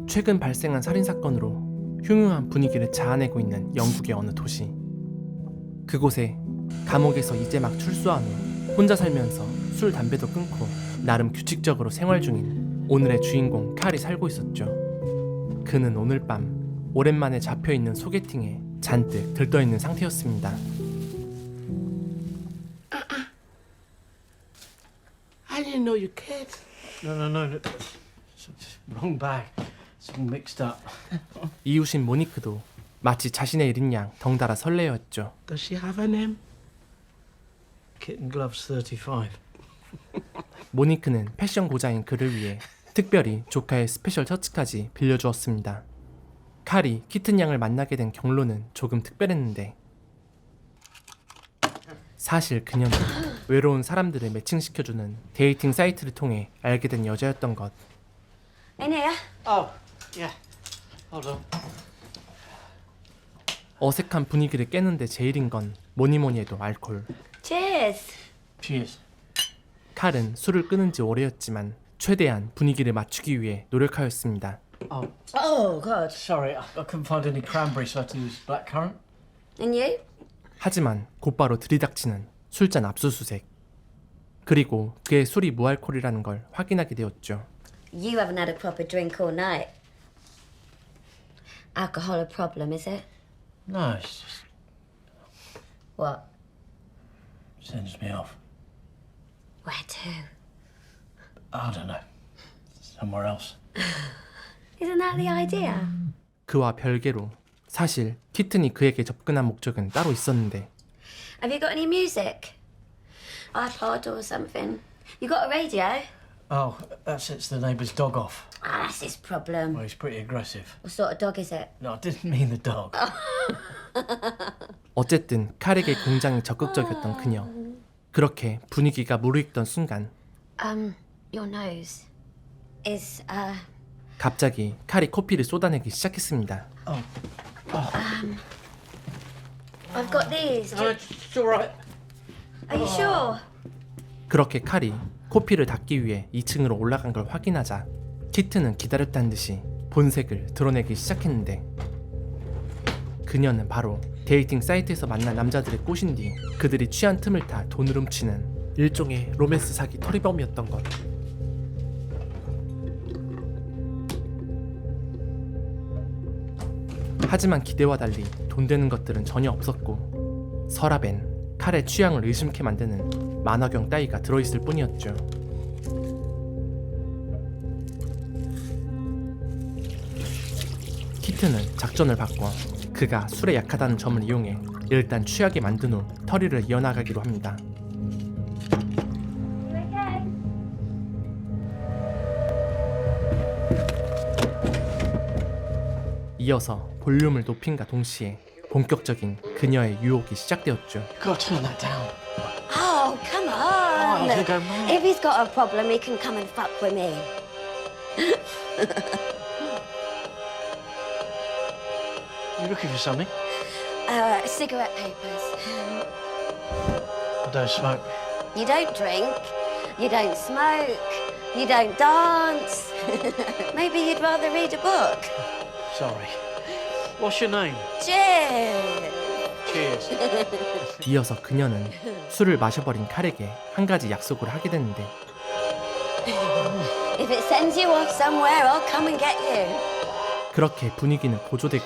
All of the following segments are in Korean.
최근 발생한 살인사건으로 흉흉한 분위기를 자아내고 있는 영국의 어느 도시. 그곳에 감옥에서 이제 막 출소한 후 혼자 살면서 술, 담배도 끊고 나름 규칙적으로 생활 중인 오늘의 주인공 칼이 살고 있었죠. 그는 오늘 밤 오랜만에 잡혀있는 소개팅에 잔뜩 들떠있는 상태였습니다. I didn't know you cared. No. Wrong bag. Something mixed up. 이웃인 모니크도 마치 자신의 일인 양 덩달아 설레어했죠. Does she have a name? Kitten Gloves 35. 모니크는 패션 고자인 그를 위해 특별히 조카의 스페셜 셔츠까지 빌려주었습니다. 칼이 키튼 양을 만나게 된 경로는 조금 특별했는데 사실 그녀는 외로운 사람들을 매칭시켜주는 데이팅 사이트를 통해 알게 된 여자였던 것. In here. Oh, yeah. Hold on. 어색한 분위기를 깨는데 제일인 건 뭐니뭐니 해도 알코올. Cheers. Cheers. 칼은 술을 끊은 지 오래였지만 최대한 분위기를 맞추기 위해 노력하였습니다. Oh, Oh, God. sorry. I couldn't find any cranberry, so I had to use blackcurrant. And you? 하지만 곧바로 들이닥치는 술잔 압수수색. 그리고 그의 술이 무알콜이라는 걸 확인하게 되었죠. You haven't had a proper drink all night. Alcohol a problem, is it? No, it's just What? sends me off. Where to? I don't know. Somewhere else. Isn't that the idea? 그와 별개로 사실 키튼이 그에게 접근한 목적은 따로 있었는데 Have you got any music? iPod or something? You got a radio? Oh, that sets the neighbour's dog off. Ah, that's his problem. Well, he's pretty aggressive. What sort of dog is it? No, I didn't mean the dog. 어쨌든 칼에게 굉장히 적극적이었던 그녀. 그렇게 분위기가 무르익던 순간 Your nose is, 갑자기 칼이 코피를 쏟아내기 시작했습니다. I've got these. No, it's all right. Are you sure? 그렇게 칼이 코피를 닦기 위해 2층으로 올라간 걸 확인하자 키튼은 기다렸다는 듯이 본색을 드러내기 시작했는데 그녀는 바로 데이팅 사이트에서 만난 남자들의 꼬신 뒤 그들이 취한 틈을 타 돈을 훔치는 일종의 로맨스 사기 토리범이었던 것. 하지만 기대와 달리 돈 되는 것들은 전혀 없었고 서랍엔 칼의 취향을 의심케 만드는 만화경 따위가 들어있을 뿐이었죠. 키튼은 작전을 바꿔 그가 술에 약하다는 점을 이용해 일단 취하게 만든 후 터리를 이어나가기로 합니다. 이어서 볼륨을 높임과 동시에 본격적인 그녀의 유혹이 시작되었죠. You've got to turn that down. Oh, come Oh, on. I think I'm mad. If he's got a problem, he can come and fuck with me. You looking for something? Cigarette papers. I don't smoke. You don't drink, you don't smoke, you don't dance. Maybe you'd rather read a book. Sorry. What's your name? Cheers. Cheers. 이어서 그녀는 술을 마셔버린 칼에게 한 가지 약속을 하게 되는데 If it sends you off somewhere, I'll come and get you. 그렇게 분위기는 고조되고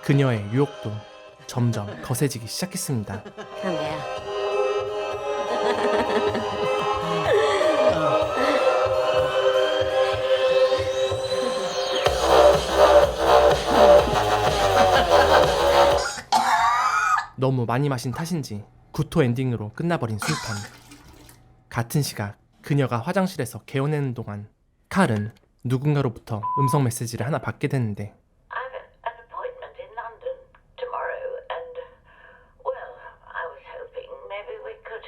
그녀의 유혹도 점점 거세지기 시작했습니다. Come here. 너무 많이 마신 탓인지 구토 엔딩으로 끝나버린 술판. 같은 시각 그녀가 화장실에서 개어내는 동안 칼은 누군가로부터 음성 메시지를 하나 받게 되는데 I've an appointment in London tomorrow, and well, I was hoping maybe we could.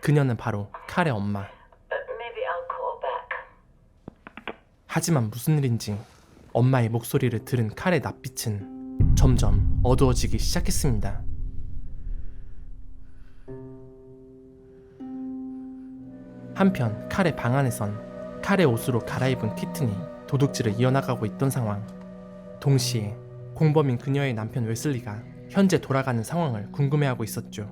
그녀는 바로 칼의 엄마. Maybe I'll call back. 하지만 무슨 일인지 엄마의 목소리를 들은 칼의 낯빛은 점점 어두워지기 시작했습니다. 한편 칼의 방 안에선 칼의 옷으로 갈아입은 키튼이 도둑질을 이어나가고 있던 상황. 동시에 공범인 그녀의 남편 웨슬리가 현재 돌아가는 상황을 궁금해하고 있었죠.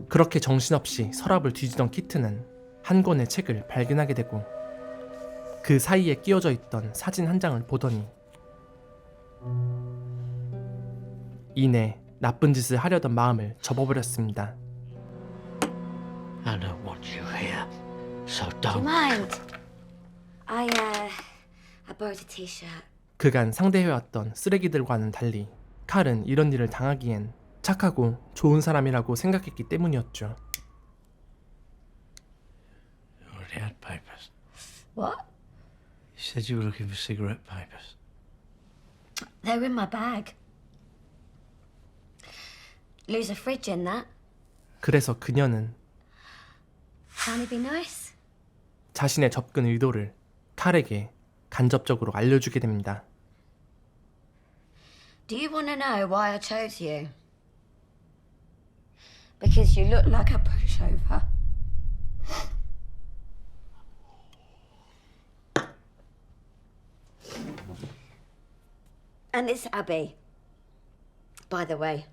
그렇게 정신없이 서랍을 뒤지던 키트는 한 권의 책을 발견하게 되고 그 사이에 끼워져 있던 사진 한 장을 보더니 이내 나쁜 짓을 하려던 마음을 접어버렸습니다. I don't want you here, so Do you don't. mind? I borrowed a t-shirt. 그간 상대해왔던 쓰레기들과는 달리 칼은 이런 일을 당하기엔 착하고 좋은 사람이라고 생각했기 때문이었죠. You already had papers. What? You said you were looking for cigarette papers. They were in my bag. Lose a fridge in that. 그래서 그녀는 Trying to be nice. 자신의 접근 의도를 칼에게 간접적으로 알려주게 됩니다. Do you want to know why I chose you? Because you look like a pushover. And it's Abby. By the way,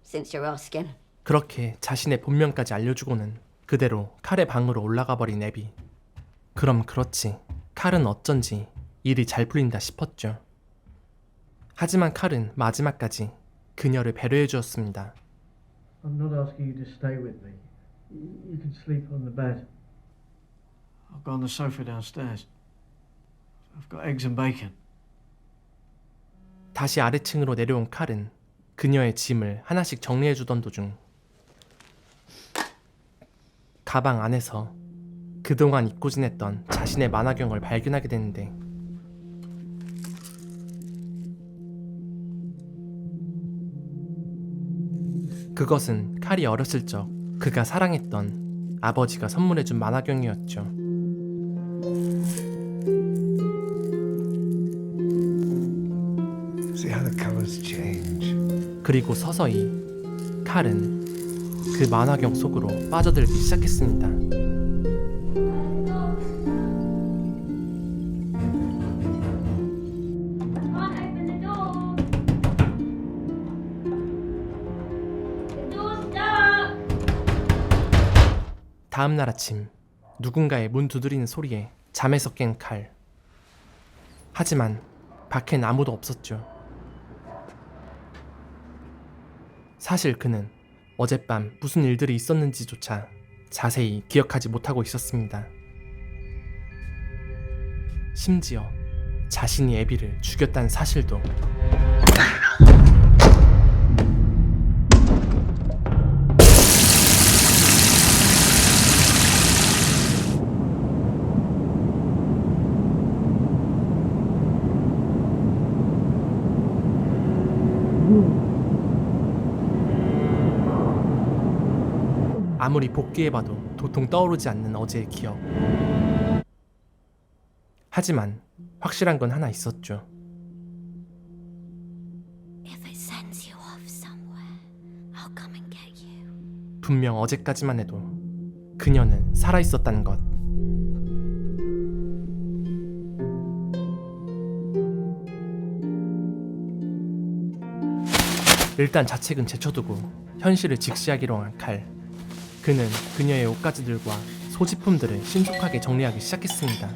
since you're asking. 그렇게 자신의 본명까지 알려주고는 그대로 칼의 방으로 올라가 버린 애비. 그럼 그렇지, 칼은 어쩐지 일이 잘 풀린다 싶었죠. 하지만 칼은 마지막까지 그녀를 배려해 주었습니다. I'm not asking you to stay with me. You can sleep on the bed. I'll go on the sofa downstairs. I've got eggs and bacon. 다시 아래층으로 내려온 칼은 그녀의 짐을 하나씩 정리해 주던 도중 가방 안에서 그동안 잊고 지냈던 자신의 만화경을 발견하게 되는데 그것은 칼이 어렸을 적 그가 사랑했던 아버지가 선물해준 만화경이었죠. See how the colors change. 그리고 서서히 칼은 그 만화경 속으로 빠져들기 시작했습니다. 다음 날 아침 누군가의 문 두드리는 소리에 잠에서 깬 칼. 하지만 밖엔 아무도 없었죠. 사실 그는 어젯밤 무슨 일들이 있었는지조차 자세히 기억하지 못하고 있었습니다. 심지어 자신이 애비를 죽였다는 사실도. 아무리 복귀해봐도 도통 떠오르지 않는 어제의 기억. 하지만 확실한 건 하나 있었죠. If it sends you off somewhere, I'll come and get you. 분명 어제까지만 해도 그녀는 살아있었다는 것. 일단 자책은 제쳐두고 현실을 직시하기로 한 칼. 그는 그녀의 옷가지들과 소지품들을 신속하게 정리하기 시작했습니다.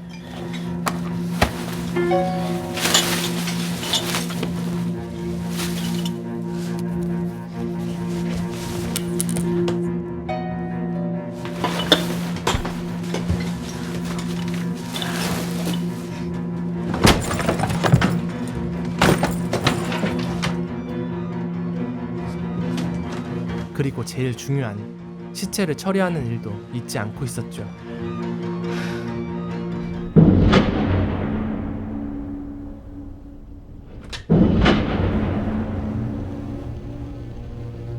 그리고 제일 중요한 시체를 처리하는 일도 잊지 않고 있었죠.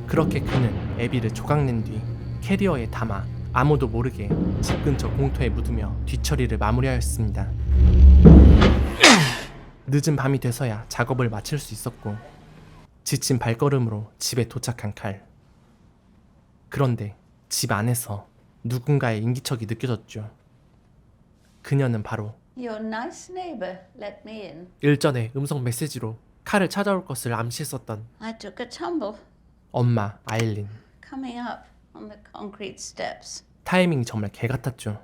그렇게 그는 애비를 조각낸 뒤 캐리어에 담아 아무도 모르게 집 근처 공터에 묻으며 뒤처리를 마무리하였습니다. 늦은 밤이 돼서야 작업을 마칠 수 있었고 지친 발걸음으로 집에 도착한 칼. 그런데 집 안에서 누군가의 인기척이 느껴졌죠. 그녀는 바로 Your nice neighbour let me in. 일전에 음성 메시지로 칼을 찾아올 것을 암시했었던 I took a tumble 엄마 아일린. coming up on the concrete steps. 타이밍이 정말 개 같았죠.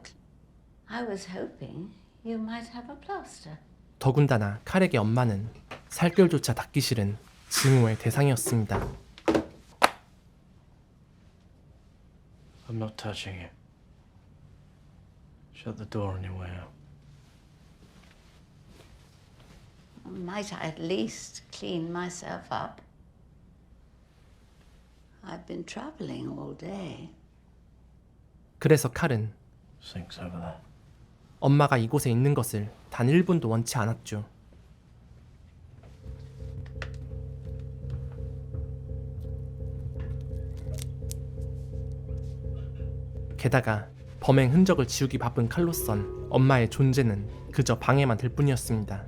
I was hoping you might have a plaster. 더군다나 칼에게 엄마는 살결조차 닿기 싫은 증오의 대상이었습니다. I'm not touching you. Shut the door on your way out. Might I at least clean myself up? I've been travelling all day. 그래서 칼은 Sink's over there. 엄마가 이곳에 있는 것을 단 1분도 원치 않았죠. 게다가 범행 흔적을 지우기 바쁜 칼로선 엄마의 존재는 그저 방해만 될 뿐이었습니다.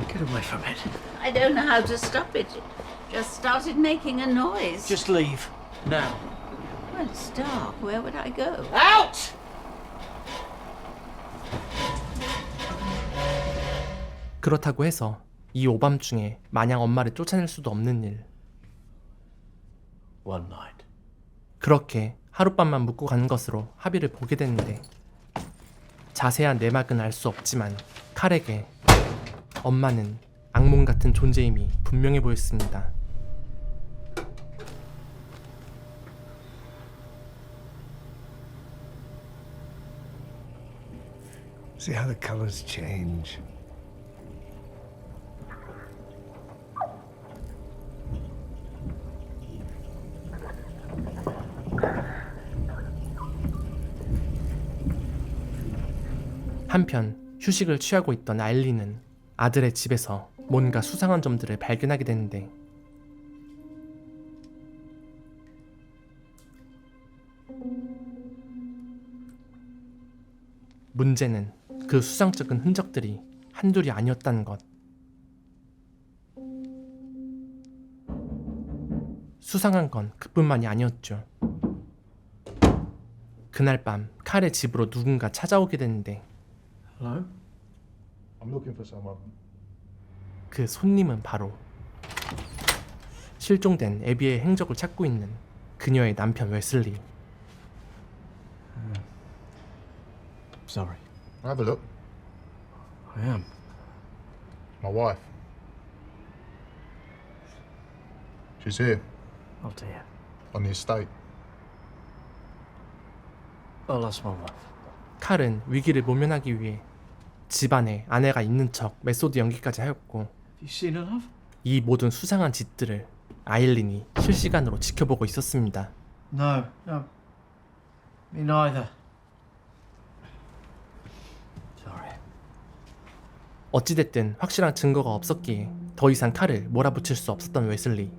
Get away from it. I don't know how to stop it. It just started making a noise. Just leave. Now. Well, it's dark. Where would I go? Out! 그렇다고 해서 이 오밤중에 마냥 엄마를 쫓아낼 수도 없는 일. One night. 그렇게 하룻밤만 묵고 가는 것으로 합의를 보게 됐는데 자세한 내막은 알 수 없지만 칼에게 엄마는 악몽 같은 존재임이 분명해 보였습니다. See how the colors change. 한편 휴식을 취하고 있던 아일린은 아들의 집에서 뭔가 수상한 점들을 발견하게 되는데 문제는 그 수상쩍은 흔적들이 한둘이 아니었다는 것. 수상한 건 그뿐만이 아니었죠. 그날 밤 칼의 집으로 누군가 찾아오게 되는데 Hello? I'm looking for someone. 그 손님은 바로 실종된 애비의 행적을 찾고 있는 그녀의 남편 웨슬리. Sorry. Have a look. I am. My wife. She's here Oh dear. on the estate. I lost my wife. 칼은 위기를 모면하기 위해 집안에 아내가 있는 척 메소드 연기까지 하였고 Have you seen her, love? 이 모든 수상한 짓들을 아일린이 실시간으로 지켜보고 있었습니다. No. Me neither. Sorry. 어찌됐든 확실한 증거가 없었기에 더 이상 칼을 몰아붙일 수 없었던 웨슬리.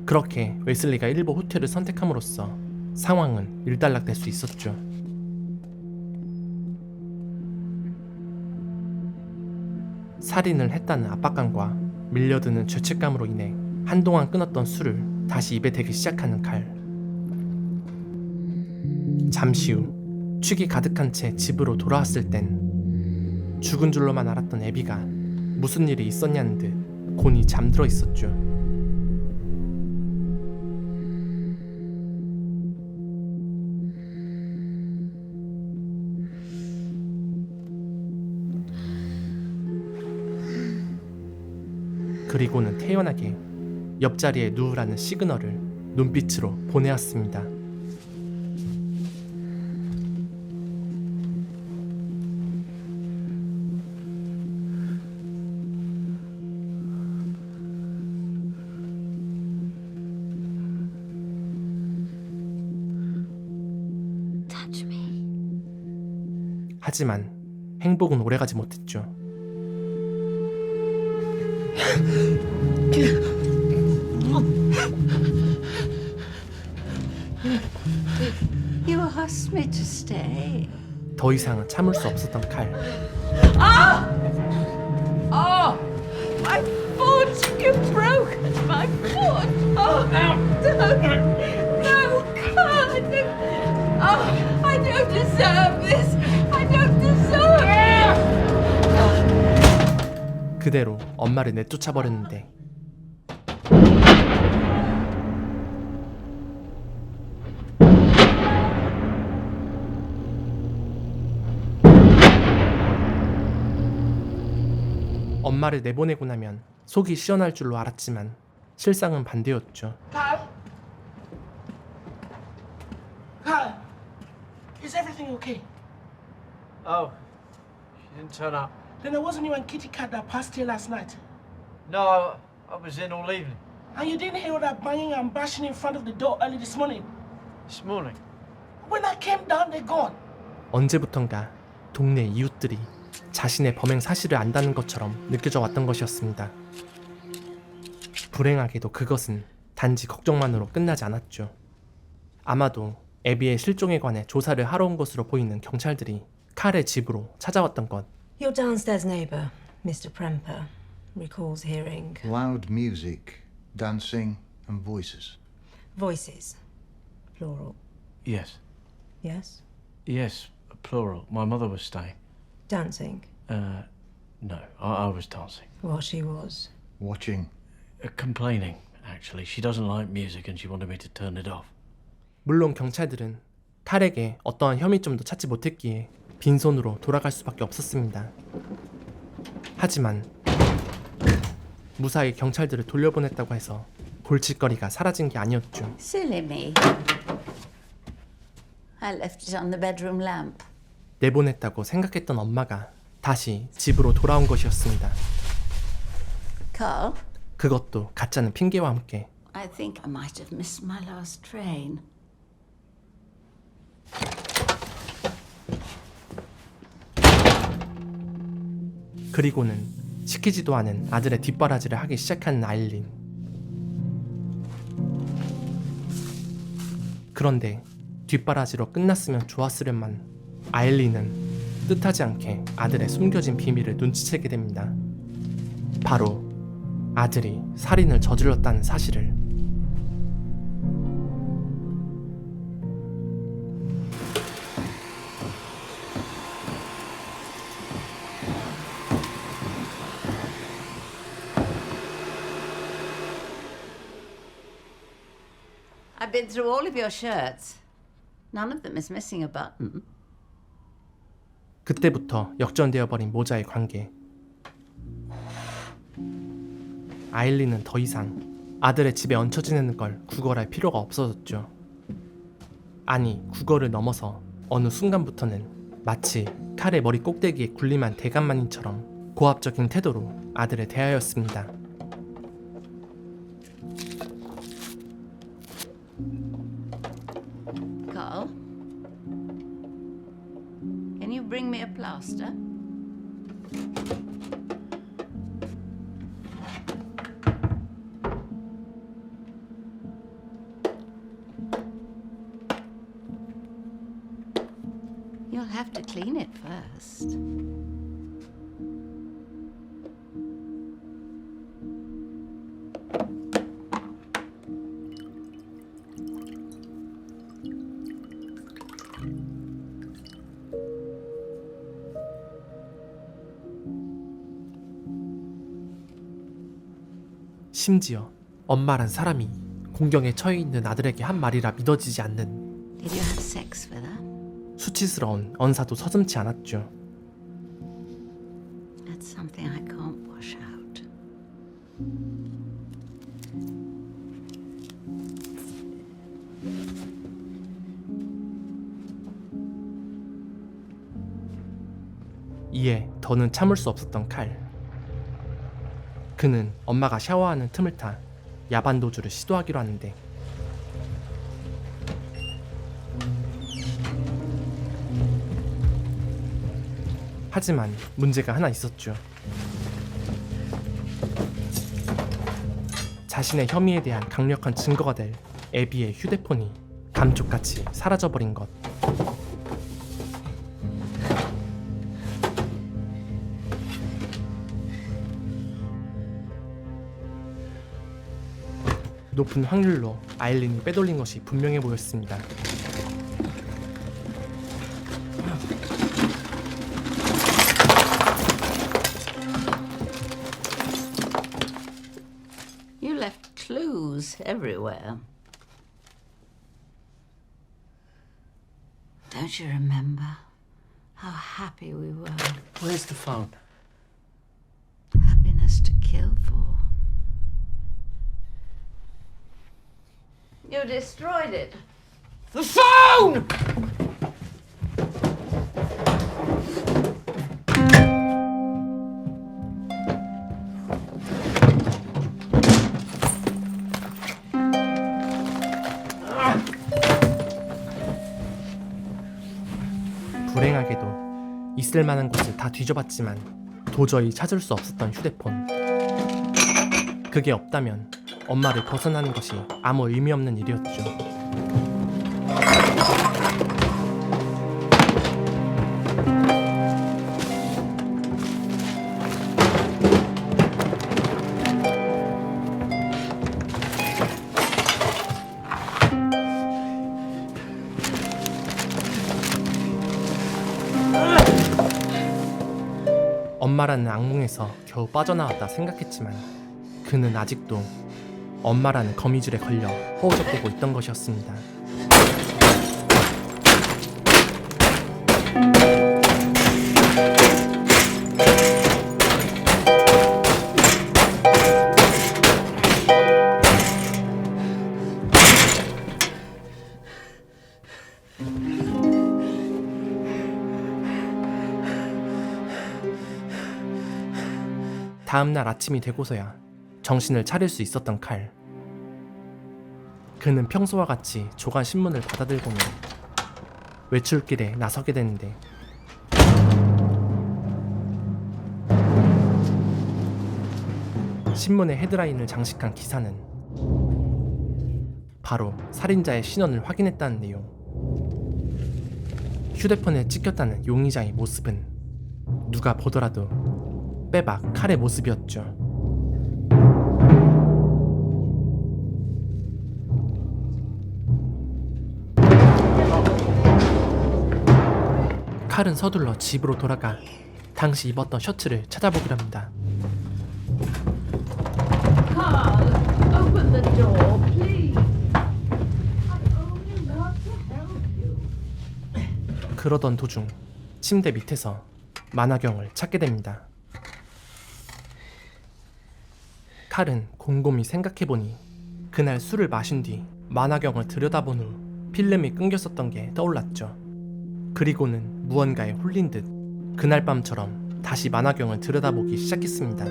그렇게 웨슬리가 일부 호텔을 선택함으로써 상황은 일단락될 수 있었죠. 살인을 했다는 압박감과 밀려드는 죄책감으로 인해 한동안 끊었던 술을 다시 입에 대기 시작하는 칼. 잠시 후 취기 가득한 채 집으로 돌아왔을 땐 죽은 줄로만 알았던 애비가 무슨 일이 있었냐는 듯 곤히 잠들어 있었죠. 그리고는 태연하게 옆자리에 누우라는 시그널을 눈빛으로 보내었습니다. Touch me. 하지만 행복은 오래가지 못했죠. You asked me to stay. 더 이상은 참을 수 없었던 칼. Oh, my foot! You broke my foot! Oh, no! No, God! deserve this. I don't deserve it. 그대로 엄마를 내쫓아버렸는데 엄마를 내보내고 나면 속이 시원할 줄로 알았지만 실상은 반대였죠. Kyle? Kyle, is everything okay? Oh, she didn't turn up. Then it wasn't you and Kitty Cat that passed here last night. No, I was in all evening. And you didn't hear all that banging and bashing in front of the door early this morning. This morning. When I came down, they're gone. 언제부턴가 동네 이웃들이 자신의 범행 사실을 안다는 것처럼 느껴져 왔던 것이었습니다. 불행하게도 그것은 단지 걱정만으로 끝나지 않았죠. 아마도 애비의 실종에 관해 조사를 하러 온 것으로 보이는 경찰들이 칼의 집으로 찾아왔던 것. Your downstairs neighbour, Mr. Premper, recalls hearing loud music, dancing, and voices. voices, plural. Yes. Yes? Yes, plural. My mother was staying. Dancing. No, I was dancing. Well, she was. Watching. Complaining, actually. She doesn't like music and she wanted me to turn it off. 물론 경찰들은 칼에게 어떠한 혐의점도 찾지 못했기에 빈손으로 돌아갈 수밖에 없었습니다. 하지만 무사히 경찰들을 돌려보냈다고 해서 골칫거리가 사라진 게 아니었죠. Silly me. I left it on the bedroom lamp. 내보냈다고 생각했던 엄마가 다시 집으로 돌아온 것이었습니다. Carl, 그것도 가짜는 핑계와 함께. I think I might have missed my last train. 그리고는 시키지도 않은 아들의 뒷바라지를 하기 시작한 아일린. 그런데 뒷바라지로 끝났으면 좋았으련만 아일린은 뜻하지 않게 아들의 숨겨진 비밀을 눈치채게 됩니다. 바로 아들이 살인을 저질렀다는 사실을. I've been through all of your shirts. None of them is missing a button. 그때부터 역전되어 버린 모자의 관계. 아일린은 더 이상 아들의 집에 얹혀 지내는 걸 구걸할 필요가 없어졌죠. 아니, 구걸을 넘어서 어느 순간부터는 마치 칼의 머리 꼭대기에 군림한 대감마님처럼 고압적인 태도로 아들을 대하였습니다. Carl, can you bring me a plaster? You'll have to clean it first. 심지어 엄마란 사람이 공경에 처해 있는 아들에게 한 말이라 믿어지지 않는 Did you have sex with her? 수치스러운 언사도 서슴지 않았죠. That's something I can't wash out. 이에 더는 참을 수 없었던 칼. 그는 엄마가 샤워하는 틈을 타 야반 도주를 시도하기로 하는데 하지만 문제가 하나 있었죠. 자신의 혐의에 대한 강력한 증거가 될 애비의 휴대폰이 감쪽같이 사라져버린 것. 높은 확률로 아일린이 빼돌린 것이 분명해 보였습니다. everywhere. Don't you remember how happy we were? Where's the phone? Happiness to kill for. You destroyed it. The phone! 불행하게도 있을 만한 곳을 다 뒤져봤지만 도저히 찾을 수 없었던 휴대폰. 그게 없다면 엄마를 벗어나는 것이 아무 의미 없는 일이었죠. 엄마라는 악몽에서 겨우 빠져나왔다 생각했지만 그는 아직도 엄마라는 거미줄에 걸려 허우적대고 있던 것이었습니다. 다음날 아침이 되고서야 정신을 차릴 수 있었던 칼. 그는 평소와 같이 조간 신문을 받아들고는 외출길에 나서게 되는데 신문의 헤드라인을 장식한 기사는 바로 살인자의 신원을 확인했다는 내용. 휴대폰에 찍혔다는 용의자의 모습은 누가 보더라도 빼박 칼의 모습이었죠. 칼은 서둘러 집으로 돌아가 당시 입었던 셔츠를 찾아보기로 합니다. Carl, open the door, please. I only want to help you. 그러던 도중 침대 밑에서 만화경을 찾게 됩니다. 칼은 곰곰이 생각해보니 그날 술을 마신 뒤 만화경을 들여다본 후 필름이 끊겼었던 게 떠올랐죠. 그리고는 무언가에 홀린 듯 그날 밤처럼 다시 만화경을 들여다보기 시작했습니다.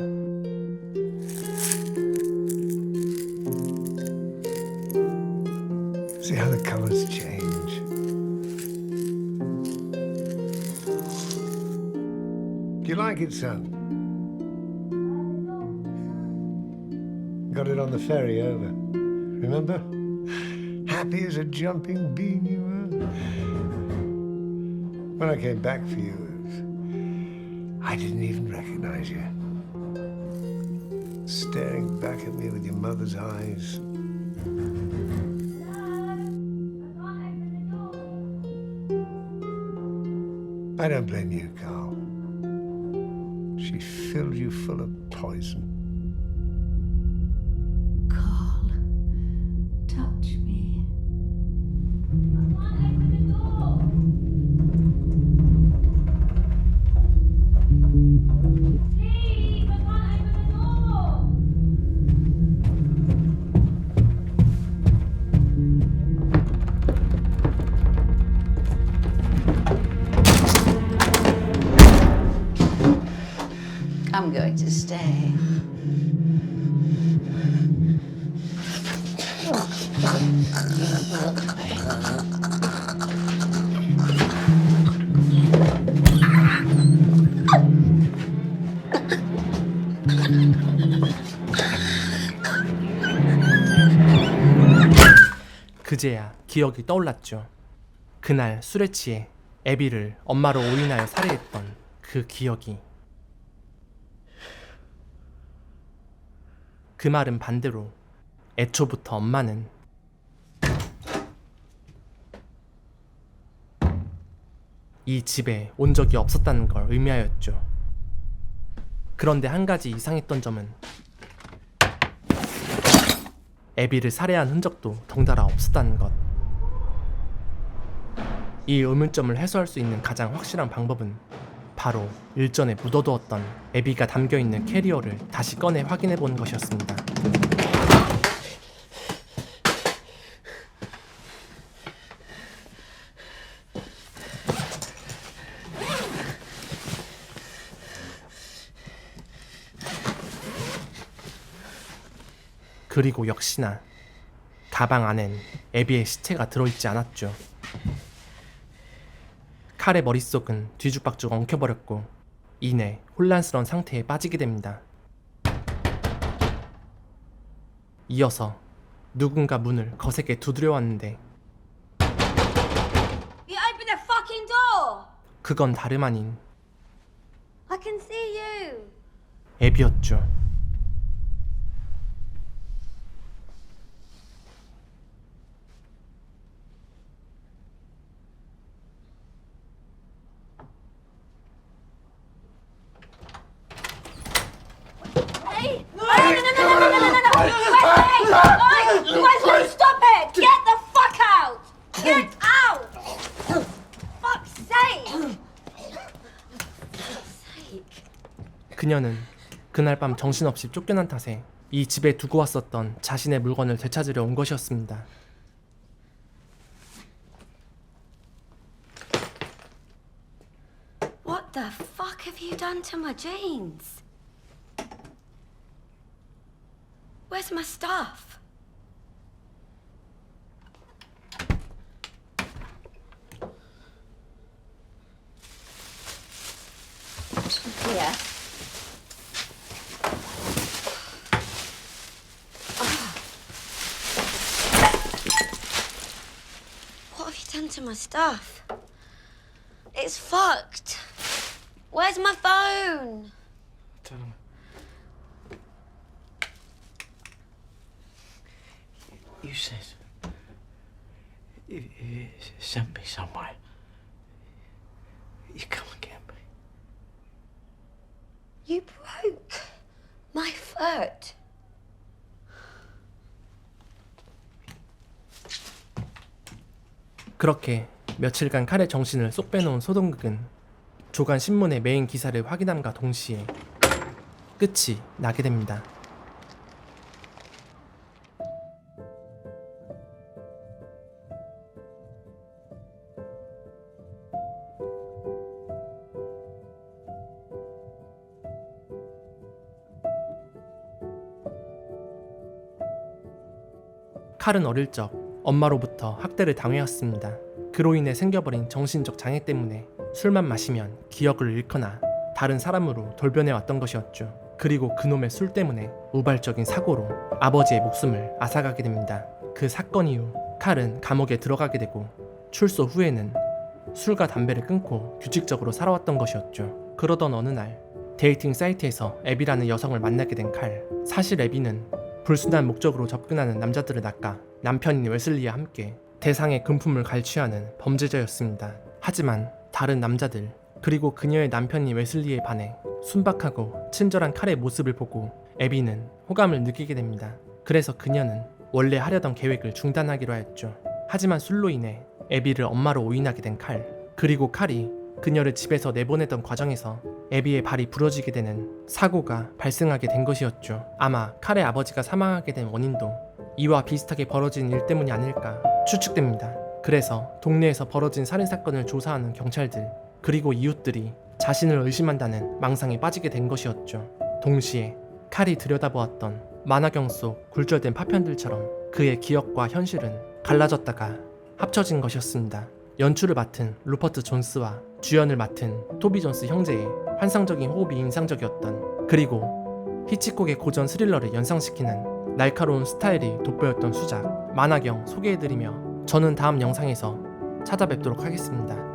See how the colors change. Do you like it, son? Got it on the ferry over. Remember? Happy as a jumping bean you were. When I came back for you, I didn't even recognize you. Staring back at me with your mother's eyes. I don't blame you, Carl. She filled you full of poison. Carl, touch me. I'm going to stay. 그제야 기억이 떠올랐죠. 그날 술에 취해 애비를 엄마로 오인하여 살해했던 그 기억이. 그 말은 반대로 애초부터 엄마는 이 집에 온 적이 없었다는 걸 의미하였죠. 그런데 한 가지 이상했던 점은 애비를 살해한 흔적도 덩달아 없었다는 것. 이 의문점을 해소할 수 있는 가장 확실한 방법은 바로 일전에 묻어두었던 애비가 담겨있는 캐리어를 다시 꺼내 확인해보는 것이었습니다. 그리고 역시나 가방 안엔 애비의 시체가 들어있지 않았죠. 칼의 머릿속은 뒤죽박죽 엉켜버렸고 이내 혼란스러운 상태에 빠지게 됩니다. 이어서 누군가 문을 거세게 두드려 왔는데 You open the fucking door! 그건 다름 아닌 I can see you! 애비였죠. Hey! No, Wait! You guys gotta stop it! Get the fuck out! Get out! Fuck's sake! 그녀는 그날 밤 정신없이 쫓겨난 탓에 이 집에 두고 왔었던 자신의 물건을 되찾으려 온 것이었습니다. What the fuck have you done to my jeans? Where's my stuff? Here. What have you done to my stuff? It's fucked. Where's my phone? Tell him. You said you sent me somewhere. You come and get me. You broke my foot. 그렇게 며칠간 칼의 정신을 쏙 빼놓은 소동극은 조간 신문의 메인 기사를 확인함과 동시에 끝이 나게 됩니다. 칼은 어릴 적 엄마로부터 학대를 당해왔습니다. 그로 인해 생겨버린 정신적 장애 때문에 술만 마시면 기억을 잃거나 다른 사람으로 돌변해왔던 것이었죠. 그리고 그놈의 술 때문에 우발적인 사고로 아버지의 목숨을 앗아가게 됩니다. 그 사건 이후 칼은 감옥에 들어가게 되고 출소 후에는 술과 담배를 끊고 규칙적으로 살아왔던 것이었죠. 그러던 어느 날 데이팅 사이트에서 애비라는 여성을 만나게 된 칼. 사실 애비는 불순한 목적으로 접근하는 남자들을 낚아 남편인 웨슬리와 함께 대상의 금품을 갈취하는 범죄자였습니다. 하지만 다른 남자들 그리고 그녀의 남편인 웨슬리에 반해 순박하고 친절한 칼의 모습을 보고 애비는 호감을 느끼게 됩니다. 그래서 그녀는 원래 하려던 계획을 중단하기로 하였죠. 하지만 술로 인해 애비를 엄마로 오인하게 된 칼. 그리고 칼이 그녀를 집에서 내보내던 과정에서 애비의 발이 부러지게 되는 사고가 발생하게 된 것이었죠. 아마 칼의 아버지가 사망하게 된 원인도 이와 비슷하게 벌어진 일 때문이 아닐까 추측됩니다. 그래서 동네에서 벌어진 살인사건을 조사하는 경찰들 그리고 이웃들이 자신을 의심한다는 망상에 빠지게 된 것이었죠. 동시에 칼이 들여다보았던 만화경 속 굴절된 파편들처럼 그의 기억과 현실은 갈라졌다가 합쳐진 것이었습니다. 연출을 맡은 루퍼트 존스와 주연을 맡은 토비 존스 형제의 환상적인 호흡이 인상적이었던, 그리고 히치콕의 고전 스릴러를 연상시키는 날카로운 스타일이 돋보였던 수작 만화경 소개해드리며 저는 다음 영상에서 찾아뵙도록 하겠습니다.